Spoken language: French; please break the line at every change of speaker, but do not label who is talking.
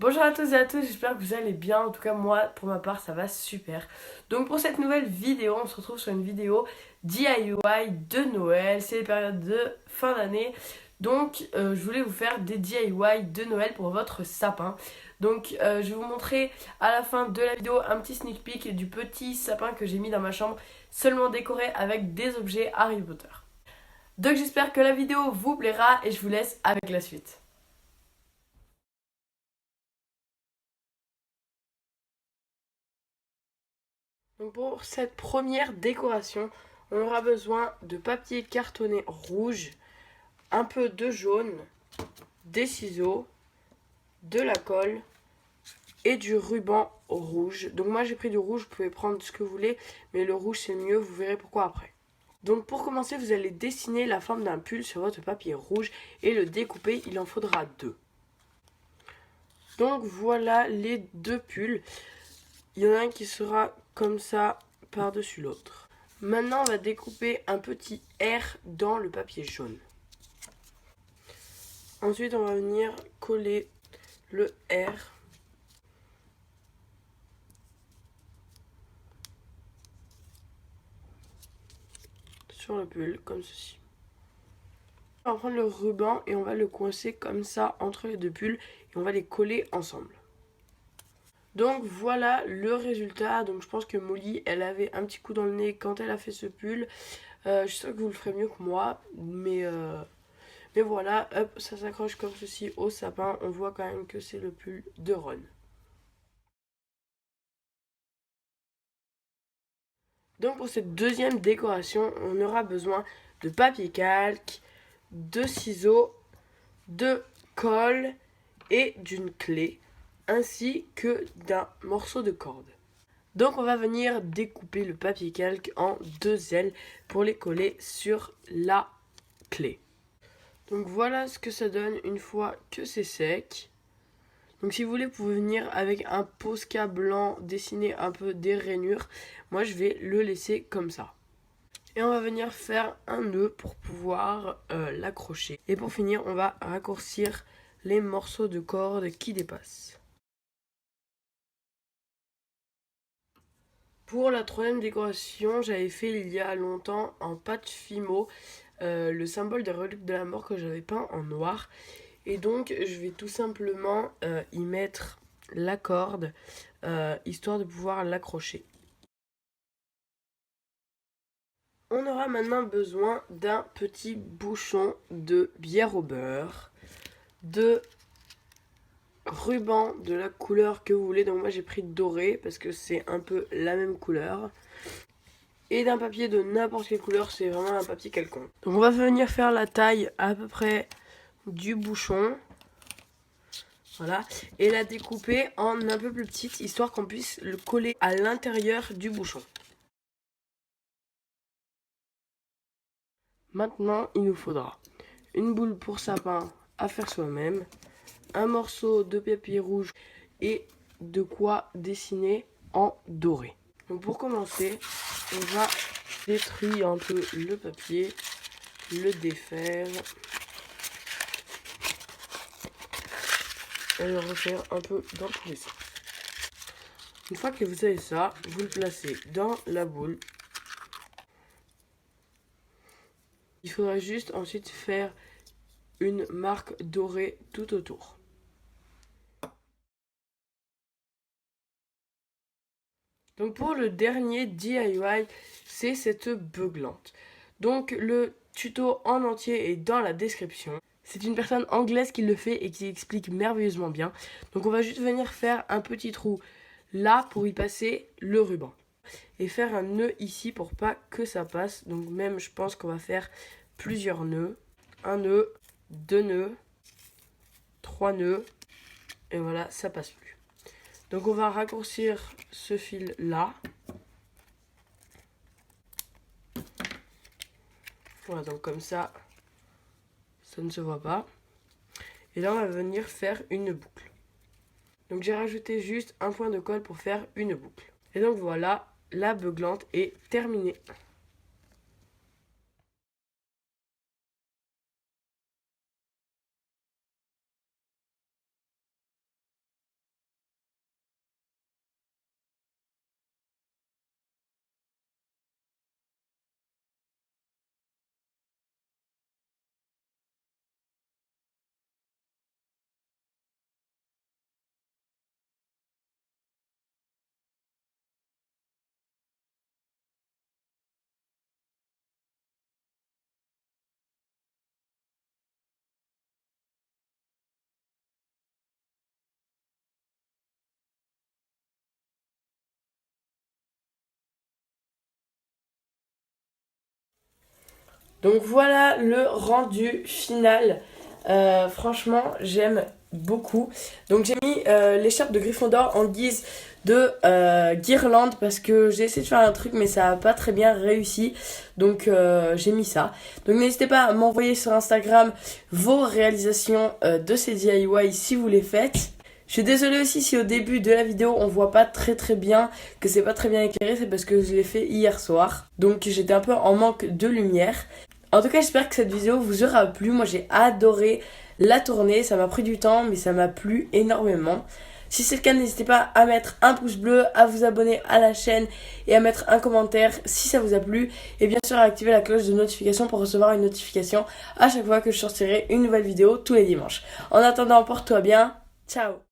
Bonjour à tous et à tous, j'espère que vous allez bien. En tout cas, moi, pour ma part, ça va super. Donc, pour cette nouvelle vidéo, on se retrouve sur une vidéo DIY de Noël. C'est les périodes de fin d'année. Donc, je voulais vous faire des DIY de Noël pour votre sapin. Donc, je vais vous montrer à la fin de la vidéo un petit sneak peek du petit sapin que j'ai mis dans ma chambre, seulement décoré avec des objets Harry Potter. Donc, j'espère que la vidéo vous plaira et je vous laisse avec la suite. Donc pour cette première décoration, on aura besoin de papier cartonné rouge, un peu de jaune, des ciseaux, de la colle et du ruban rouge. Donc moi j'ai pris du rouge, vous pouvez prendre ce que vous voulez, mais le rouge c'est mieux, vous verrez pourquoi après. Donc pour commencer, vous allez dessiner la forme d'un pull sur votre papier rouge et le découper, il en faudra deux. Donc voilà les deux pulls. Il y en a un qui sera comme ça par-dessus l'autre. Maintenant, on va découper un petit R dans le papier jaune. Ensuite, on va venir coller le R sur le pull, comme ceci. On va prendre le ruban et on va le coincer comme ça entre les deux pulls et on va les coller ensemble. Donc voilà le résultat. Donc je pense que Molly, elle avait un petit coup dans le nez quand elle a fait ce pull. Je suis sûre que vous le ferez mieux que moi, mais voilà, hop, ça s'accroche comme ceci au sapin. On voit quand même que c'est le pull de Ron. Donc pour cette deuxième décoration, on aura besoin de papier calque, de ciseaux, de colle et d'une clé, ainsi que d'un morceau de corde. Donc on va venir découper le papier calque en deux ailes pour les coller sur la clé. Donc voilà ce que ça donne une fois que c'est sec. Donc si vous voulez, vous pouvez venir avec un Posca blanc, dessiner un peu des rainures. Moi je vais le laisser comme ça. Et on va venir faire un nœud pour pouvoir l'accrocher. Et pour finir, on va raccourcir les morceaux de corde qui dépassent. Pour la troisième décoration, j'avais fait il y a longtemps en pâte Fimo le symbole des reliques de la mort que j'avais peint en noir. Et donc je vais tout simplement y mettre la corde histoire de pouvoir l'accrocher. On aura maintenant besoin d'un petit bouchon de bière au beurre, de ruban de la couleur que vous voulez. Donc moi j'ai pris doré parce que c'est un peu la même couleur. Et d'un papier de n'importe quelle couleur, c'est vraiment un papier quelconque. Donc on va venir faire la taille à peu près du bouchon. Voilà. Et la découper en un peu plus petite, histoire qu'on puisse le coller à l'intérieur du bouchon. Maintenant, il nous faudra une boule pour sapin à faire soi-même, un morceau de papier rouge et de quoi dessiner en doré. Donc pour commencer, on va détruire un peu le papier, le défaire et le refaire un peu dans tous les sens. Une fois que vous avez ça, vous le placez dans la boule. Il faudra juste ensuite faire une marque dorée tout autour. Donc pour le dernier DIY, c'est cette beuglante. Donc le tuto en entier est dans la description. C'est une personne anglaise qui le fait et qui explique merveilleusement bien. Donc on va juste venir faire un petit trou là pour y passer le ruban. Et faire un nœud ici pour pas que ça passe. Donc même je pense qu'on va faire plusieurs nœuds. Un nœud, deux nœuds, trois nœuds. Et voilà, ça passe plus. Donc on va raccourcir ce fil là. Voilà, donc comme ça ne se voit pas. Et là, on va venir faire une boucle. Donc j'ai rajouté juste un point de colle pour faire une boucle. Et donc voilà, la beuglante est terminée. Donc voilà le rendu final. Franchement, j'aime beaucoup. Donc j'ai mis l'écharpe de Gryffondor en guise de guirlande parce que j'ai essayé de faire un truc mais ça n'a pas très bien réussi. Donc j'ai mis ça. Donc n'hésitez pas à m'envoyer sur Instagram vos réalisations de ces DIY si vous les faites. Je suis désolée aussi si au début de la vidéo on voit pas très bien, que c'est pas très bien éclairé, c'est parce que je l'ai fait hier soir. Donc j'étais un peu en manque de lumière. En tout cas, j'espère que cette vidéo vous aura plu. Moi, j'ai adoré la tourner. Ça m'a pris du temps, mais ça m'a plu énormément. Si c'est le cas, n'hésitez pas à mettre un pouce bleu, à vous abonner à la chaîne et à mettre un commentaire si ça vous a plu. Et bien sûr, à activer la cloche de notification pour recevoir une notification à chaque fois que je sortirai une nouvelle vidéo tous les dimanches. En attendant, porte-toi bien. Ciao!